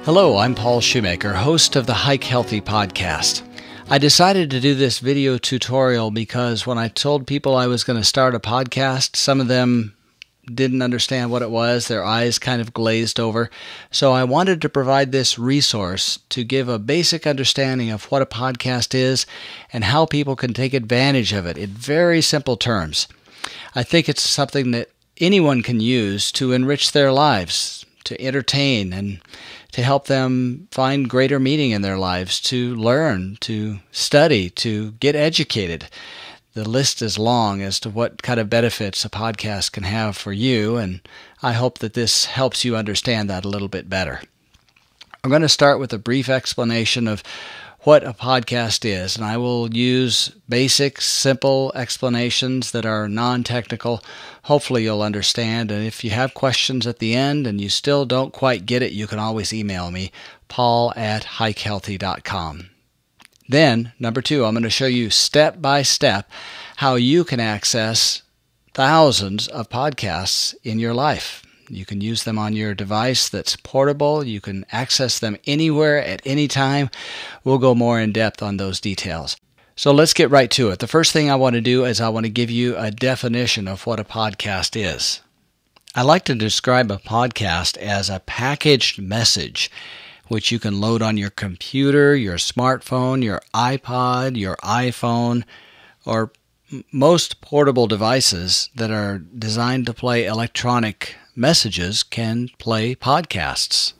Hello, I'm Paul Shoemaker, host of the Hike Healthy podcast. I decided to do this video tutorial because when I told people I was going to start a podcast, some of them didn't understand what it was. Their eyes kind of glazed over. So I wanted to provide this resource to give a basic understanding of what a podcast is and how people can take advantage of it in very simple terms. I think it's something that anyone can use to enrich their lives, to entertain, and to help them find greater meaning in their lives, to learn, to study, to get educated. The list is long as to what kind of benefits a podcast can have for you, and I hope that this helps you understand that a little bit better. I'm going to start with a brief explanation of what a podcast is, and I will use basic, simple explanations that are non-technical. Hopefully you'll understand, and if you have questions at the end and you still don't quite get it, you can always email me, paul@hikehealthy.com. Then, number 2, I'm going to show you step by step how you can access thousands of podcasts in your life. You can use them on your device that's portable. You can access them anywhere at any time. We'll go more in depth on those details. So let's get right to it. The first thing I want to do is I want to give you a definition of what a podcast is. I like to describe a podcast as a packaged message which you can load on your computer, your smartphone, your iPod, your iPhone, or most portable devices that are designed to play electronic messages can play podcasts.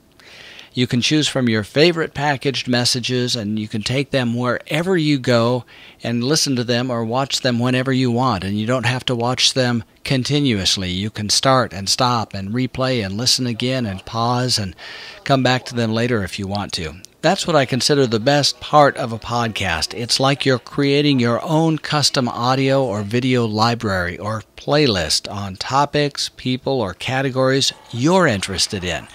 You can choose from your favorite packaged messages, and you can take them wherever you go and listen to them or watch them whenever you want, and you don't have to watch them continuously. You can start and stop and replay and listen again and pause and come back to them later if you want to. That's what I consider the best part of a podcast. It's like you're creating your own custom audio or video library or playlist on topics, people, or categories you're interested in.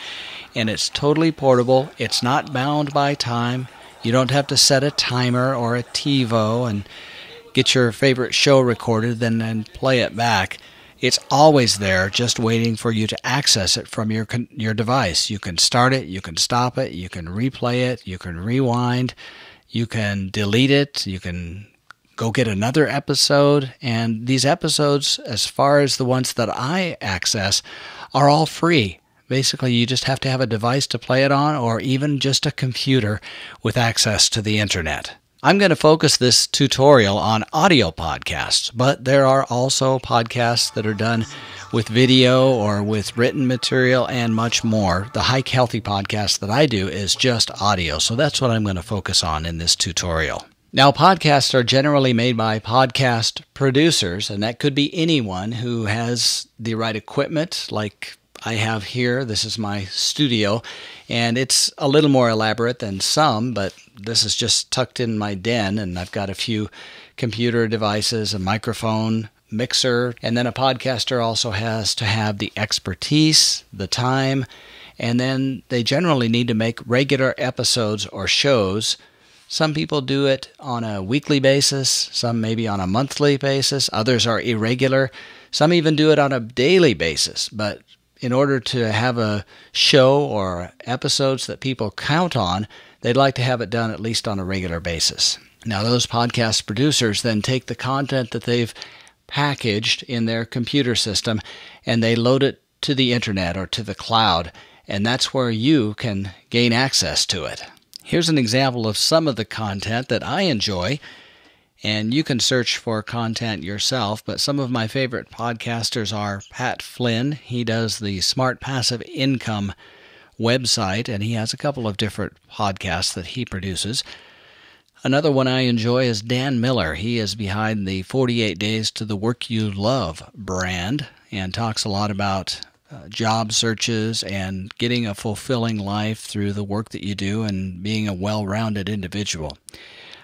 And it's totally portable. It's not bound by time. You don't have to set a timer or a TiVo and get your favorite show recorded and then play it back. It's always there, just waiting for you to access it from your device. You can start it, you can stop it, you can replay it, you can rewind, you can delete it, you can go get another episode. And these episodes, as far as the ones that I access, are all free. Basically, you just have to have a device to play it on or even just a computer with access to the internet. I'm going to focus this tutorial on audio podcasts, but there are also podcasts that are done with video or with written material and much more. The Hike Healthy podcast that I do is just audio, so that's what I'm going to focus on in this tutorial. Now, podcasts are generally made by podcast producers, and that could be anyone who has the right equipment, like I have here. This is my studio, and it's a little more elaborate than some, but this is just tucked in my den, and I've got a few computer devices, a microphone, mixer, and then a podcaster also has to have the expertise, the time, and then they generally need to make regular episodes or shows. Some people do it on a weekly basis, some maybe on a monthly basis, others are irregular, some even do it on a daily basis, but in order to have a show or episodes that people count on, they'd like to have it done at least on a regular basis. Now, those podcast producers then take the content that they've packaged in their computer system and they load it to the internet or to the cloud, and that's where you can gain access to it. Here's an example of some of the content that I enjoy. And you can search for content yourself, but some of my favorite podcasters are Pat Flynn. He does the Smart Passive Income website, and he has a couple of different podcasts that he produces. Another one I enjoy is Dan Miller. He is behind the 48 Days to the Work You Love brand and talks a lot about job searches and getting a fulfilling life through the work that you do and being a well-rounded individual.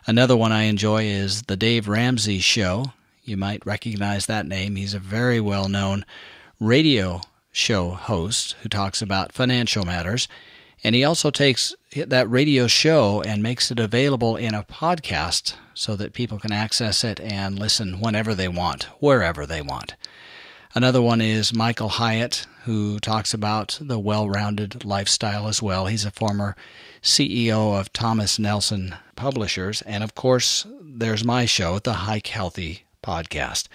Another one I enjoy is The Dave Ramsey Show. You might recognize that name. He's a very well-known radio show host who talks about financial matters. And he also takes that radio show and makes it available in a podcast so that people can access it and listen whenever they want, wherever they want. Another one is Michael Hyatt, who talks about the well-rounded lifestyle as well. He's a former CEO of Thomas Nelson Publishers. And of course, there's my show, the Hike Healthy podcast.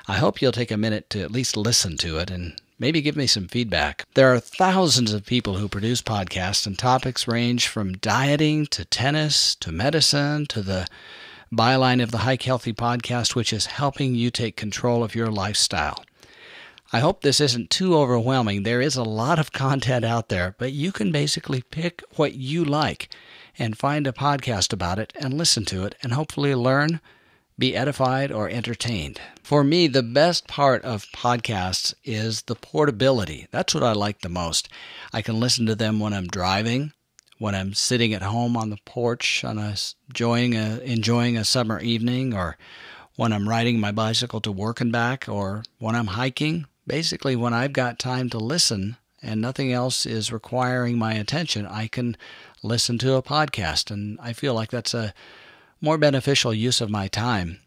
I hope you'll take a minute to at least listen to it and maybe give me some feedback. There are thousands of people who produce podcasts, and topics range from dieting to tennis to medicine to the byline of the Hike Healthy podcast, which is helping you take control of your lifestyle. I hope this isn't too overwhelming. There is a lot of content out there, but you can basically pick what you like and find a podcast about it and listen to it and hopefully learn, be edified, or entertained. For me, the best part of podcasts is the portability. That's what I like the most. I can listen to them when I'm driving, when I'm sitting at home on the porch enjoying a summer evening, or when I'm riding my bicycle to work and back, or when I'm hiking. Basically, when I've got time to listen and nothing else is requiring my attention, I can listen to a podcast, and I feel like that's a more beneficial use of my time.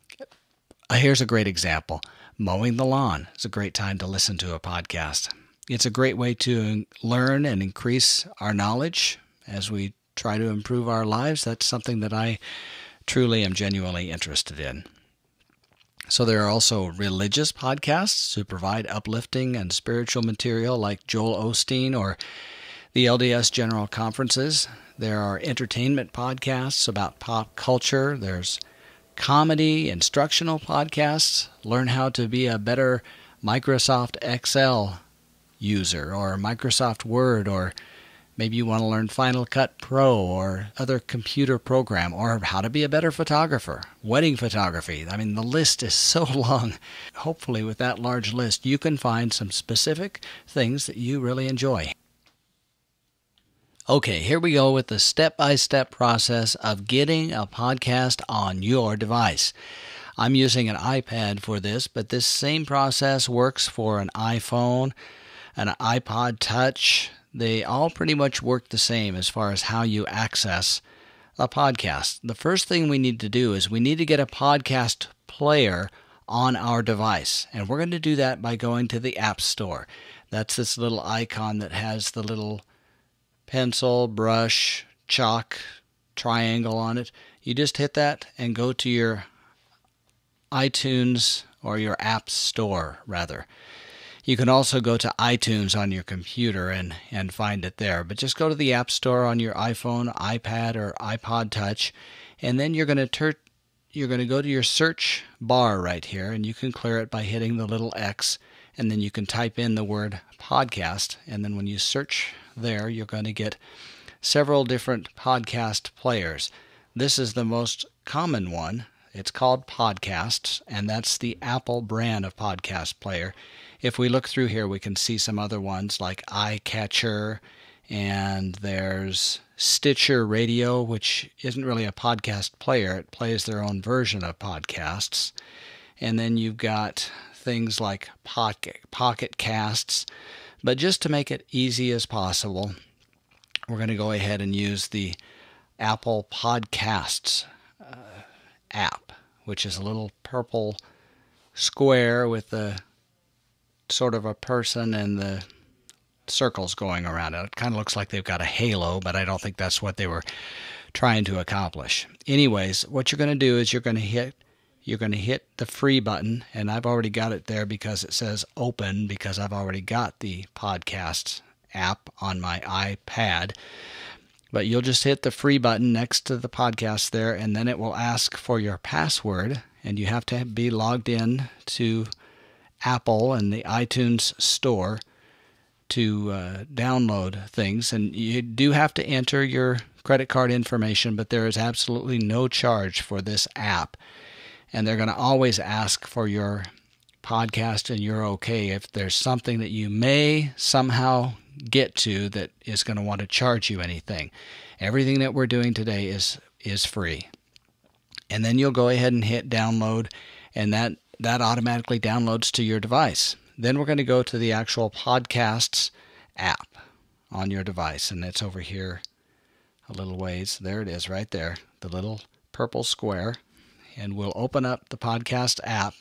Here's a great example. Mowing the lawn is a great time to listen to a podcast. It's a great way to learn and increase our knowledge as we try to improve our lives. That's something that I truly am genuinely interested in. So there are also religious podcasts who provide uplifting and spiritual material like Joel Osteen or the LDS General Conferences. There are entertainment podcasts about pop culture. There's comedy, instructional podcasts. Learn how to be a better Microsoft Excel user or Microsoft Word, or maybe you want to learn Final Cut Pro or other computer program, or how to be a better photographer, wedding photography. I mean, the list is so long. Hopefully with that large list, you can find some specific things that you really enjoy. Okay, here we go with the step-by-step process of getting a podcast on your device. I'm using an iPad for this, but this same process works for an iPhone, an iPod Touch. They all pretty much work the same as far as how you access a podcast. The first thing we need to do is we need to get a podcast player on our device, and we're going to do that by going to the App Store. That's this little icon that has the little pencil, brush, chalk, triangle on it. You just hit that and go to your iTunes, or your App Store, rather. You can also go to iTunes on your computer and find it there. But just go to the App Store on your iPhone, iPad, or iPod Touch, and then you're going to go to your search bar right here, and you can clear it by hitting the little X, and then you can type in the word podcast, and then when you search there, you're going to get several different podcast players. This is the most common one. It's called Podcasts, and that's the Apple brand of podcast player. If we look through here, we can see some other ones like iCatcher, and there's Stitcher Radio, which isn't really a podcast player. It plays their own version of podcasts. And then you've got things like Pocket Casts. But just to make it easy as possible, we're going to go ahead and use the Apple Podcasts app, which is a little purple square with a sort of a person and the circles going around it. It kind of looks like they've got a halo, but I don't think that's what they were trying to accomplish. Anyways, what you're going to do is you're going to hit the free button, and I've already got it there because it says open, because I've already got the podcast app on my iPad. But you'll just hit the free button next to the podcast there, and then it will ask for your password, and you have to be logged in to Apple and the iTunes store to download things. And you do have to enter your credit card information, but there is absolutely no charge for this app. And they're going to always ask for your podcast, and you're okay if there's something that you may somehow get to that is going to want to charge you anything. Everything that we're doing today is free. And then you'll go ahead and hit download, and that automatically downloads to your device. Then we're going to go to the actual Podcasts app on your device, and it's over here a little ways. There it is right there, the little purple square. And we'll open up the podcast app.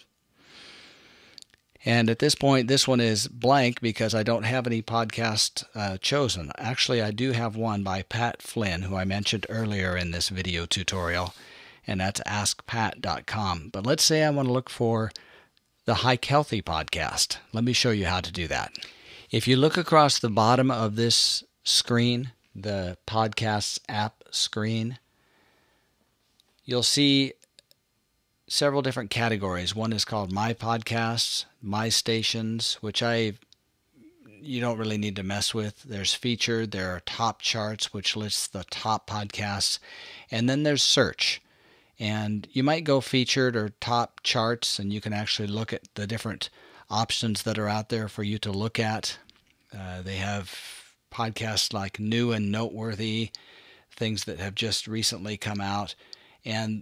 And at this point, this one is blank because I don't have any podcast chosen. Actually, I do have one by Pat Flynn, who I mentioned earlier in this video tutorial, and that's askpat.com. But let's say I want to look for the Hike Healthy podcast. Let me show you how to do that. If you look across the bottom of this screen, the Podcasts app screen, you'll see several different categories. One is called My Podcasts, My Stations, which you don't really need to mess with. There's Featured, there are Top Charts, which lists the top podcasts, and then there's Search. And you might go Featured or Top Charts, and you can actually look at the different options that are out there for you to look at. They have podcasts like New and Noteworthy, things that have just recently come out, and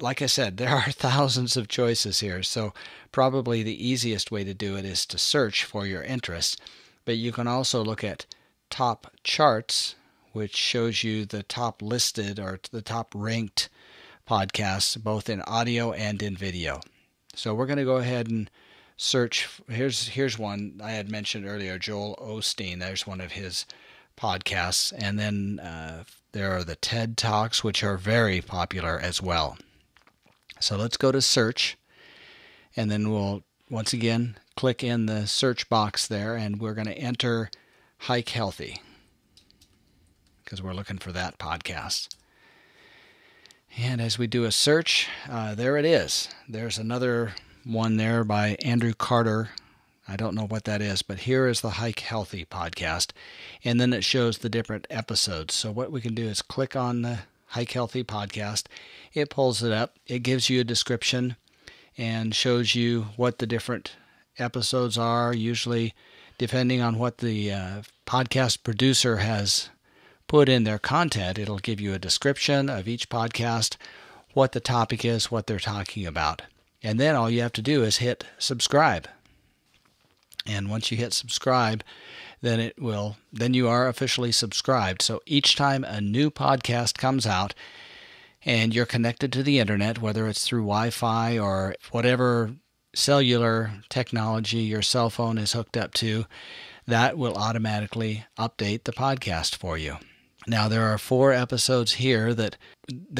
like I said, there are thousands of choices here, so probably the easiest way to do it is to search for your interest. But you can also look at Top Charts, which shows you the top listed or the top ranked podcasts, both in audio and in video. So we're going to go ahead and search. Here's one I had mentioned earlier, Joel Osteen. There's one of his podcasts. And then there are the TED Talks, which are very popular as well. So let's go to search, and then we'll once again click in the search box there, and we're going to enter Hike Healthy because we're looking for that podcast. And as we do a search, there it is. There's another one there by Andrew Carter. I don't know what that is, but here is the Hike Healthy podcast. And then it shows the different episodes. So what we can do is click on the Hike Healthy podcast. It pulls it up. It gives you a description and shows you what the different episodes are, usually depending on what the podcast producer has put in their content. It'll give you a description of each podcast, what the topic is, what they're talking about. And then all you have to do is hit subscribe. And once you hit subscribe, then you are officially subscribed. So each time a new podcast comes out and you're connected to the internet, whether it's through Wi-Fi or whatever cellular technology your cell phone is hooked up to, that will automatically update the podcast for you. Now, there are 4 episodes here that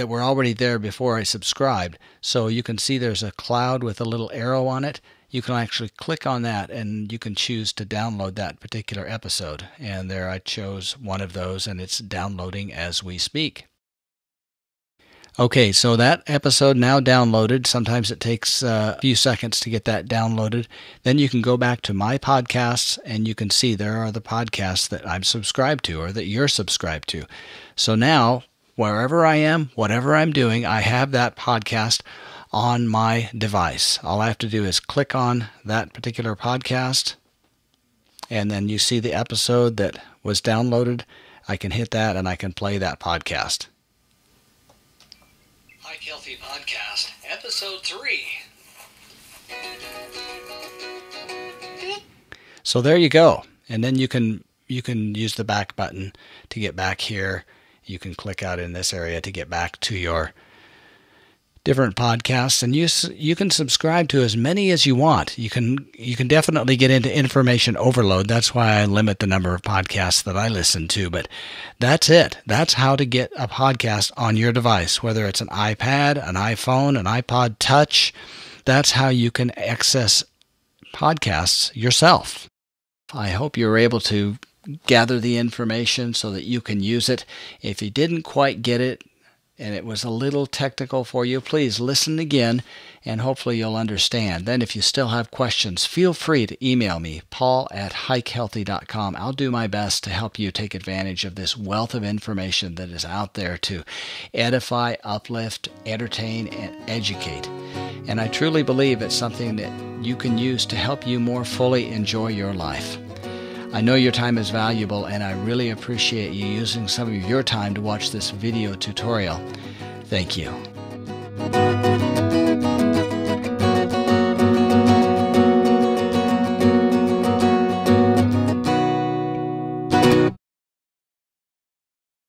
were already there before I subscribed. So you can see there's a cloud with a little arrow on it. You can actually click on that and you can choose to download that particular episode. And there I chose one of those, and it's downloading as we speak. Okay, so that episode now downloaded. Sometimes it takes a few seconds to get that downloaded. Then you can go back to My Podcasts, and you can see there are the podcasts that I'm subscribed to or that you're subscribed to. So now, wherever I am, whatever I'm doing, I have that podcast on my device. All I have to do is click on that particular podcast, and then you see the episode that was downloaded. I can hit that, and I can play that podcast. Hike Healthy Podcast, Episode 3. So there you go. And then you can use the back button to get back here. You can click out in this area to get back to your different podcasts, and you can subscribe to as many as you want. You can definitely get into information overload. That's why I limit the number of podcasts that I listen to, but that's it. That's how to get a podcast on your device, whether it's an iPad, an iPhone, an iPod Touch. That's how you can access podcasts yourself. I hope you're able to gather the information so that you can use it. If you didn't quite get it, and it was a little technical for you, please listen again, and hopefully you'll understand. Then if you still have questions, feel free to email me, paul@hikehealthy.com. I'll do my best to help you take advantage of this wealth of information that is out there to edify, uplift, entertain, and educate. And I truly believe it's something that you can use to help you more fully enjoy your life. I know your time is valuable, and I really appreciate you using some of your time to watch this video tutorial. Thank you.